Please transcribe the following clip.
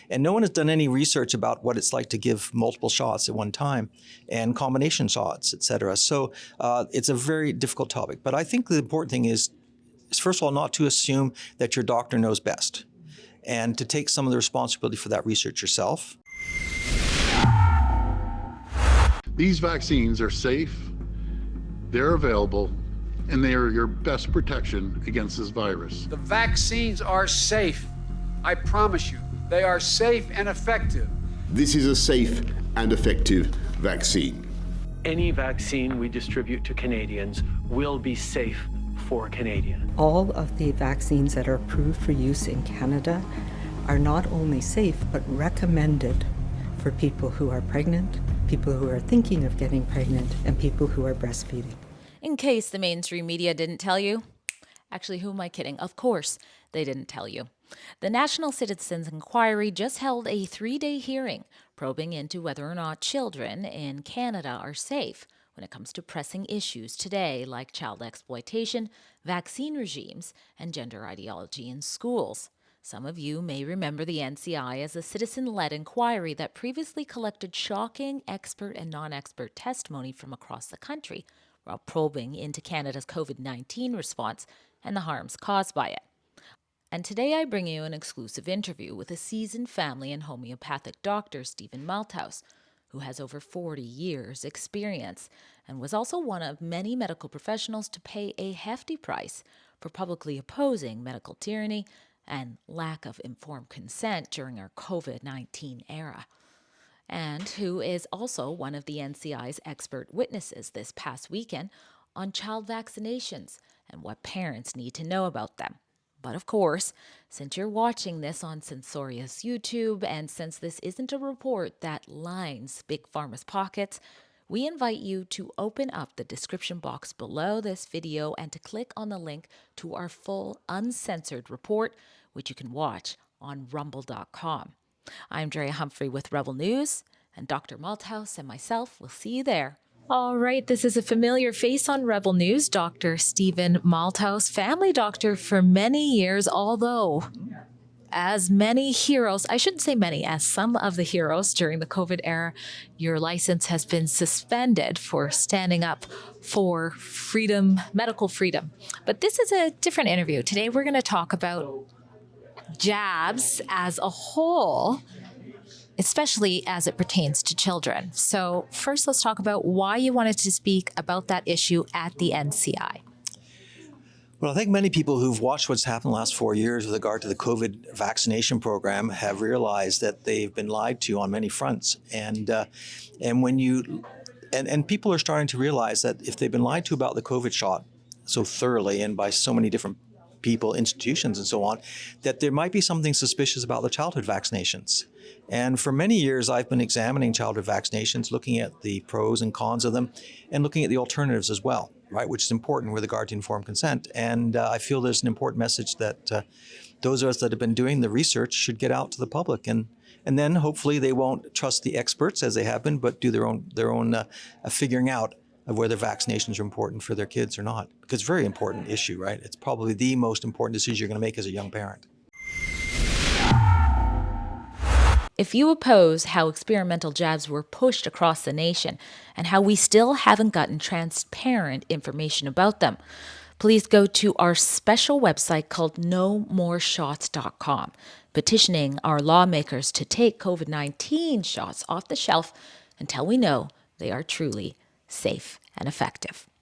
And no one has done any research about what it's like to give multiple shots at one time and combination shots, et cetera. So it's a very difficult topic. But I think the important thing is first of all, not to assume that your doctor knows best and to take some of the responsibility for that research yourself. These vaccines are safe, they're available, and they are your best protection against this virus. The vaccines are safe. I promise you, they are safe and effective. This is a safe and effective vaccine. Any vaccine we distribute to Canadians will be safe for Canadians. All of the vaccines that are approved for use in Canada are not only safe, but recommended for people who are pregnant, people who are thinking of getting pregnant, and people who are breastfeeding. In case the mainstream media didn't tell you. Actually, who am I kidding? Of course, they didn't tell you. The National Citizens Inquiry just held a 3-day hearing probing into whether or not children in Canada are safe when it comes to pressing issues today like child exploitation, vaccine regimes, and gender ideology in schools. Some of you may remember the NCI as a citizen-led inquiry that previously collected shocking expert and non-expert testimony from across the country while probing into Canada's COVID-19 response and the harms caused by it. And today I bring you an exclusive interview with a seasoned family and homeopathic doctor, Stephen Malthouse, who has over 40 years' experience and was also one of many medical professionals to pay a hefty price for publicly opposing medical tyranny and lack of informed consent during our COVID-19 era, and who is also one of the NCI's expert witnesses this past weekend on child vaccinations and what parents need to know about them. But of course, since you're watching this on Censorious YouTube, and since this isn't a report that lines Big Pharma's pockets, we invite you to open up the description box below this video and to click on the link to our full uncensored report, which you can watch on rumble.com. I'm Drea Humphrey with Rebel News, and Dr. Malthouse and myself will see you there. All right, this is a familiar face on Rebel News, Dr. Stephen Malthouse, family doctor for many years, although as many heroes, I shouldn't say many, as some of the heroes during the COVID era, your license has been suspended for standing up for freedom, medical freedom. But this is a different interview. Today we're going to talk about jabs as a whole, especially as it pertains to children. So first, let's talk about why you wanted to speak about that issue at the NCI. Well, I think many people who've watched what's happened the last 4 years with regard to the COVID vaccination program have realized that they've been lied to on many fronts. And people are starting to realize that if they've been lied to about the COVID shot so thoroughly and by so many different people, institutions, and so on, that there might be something suspicious about the childhood vaccinations. And for many years, I've been examining childhood vaccinations, looking at the pros and cons of them, and looking at the alternatives as well, right, which is important with regard to informed consent. And I feel there's an important message that those of us that have been doing the research should get out to the public. And then hopefully they won't trust the experts as they have been, but do their own figuring out of whether vaccinations are important for their kids or not. Because it's a very important issue, right? It's probably the most important decision you're going to make as a young parent. If you oppose how experimental jabs were pushed across the nation and how we still haven't gotten transparent information about them, please go to our special website called NoMoreShots.com, petitioning our lawmakers to take COVID-19 shots off the shelf until we know they are truly safe and effective.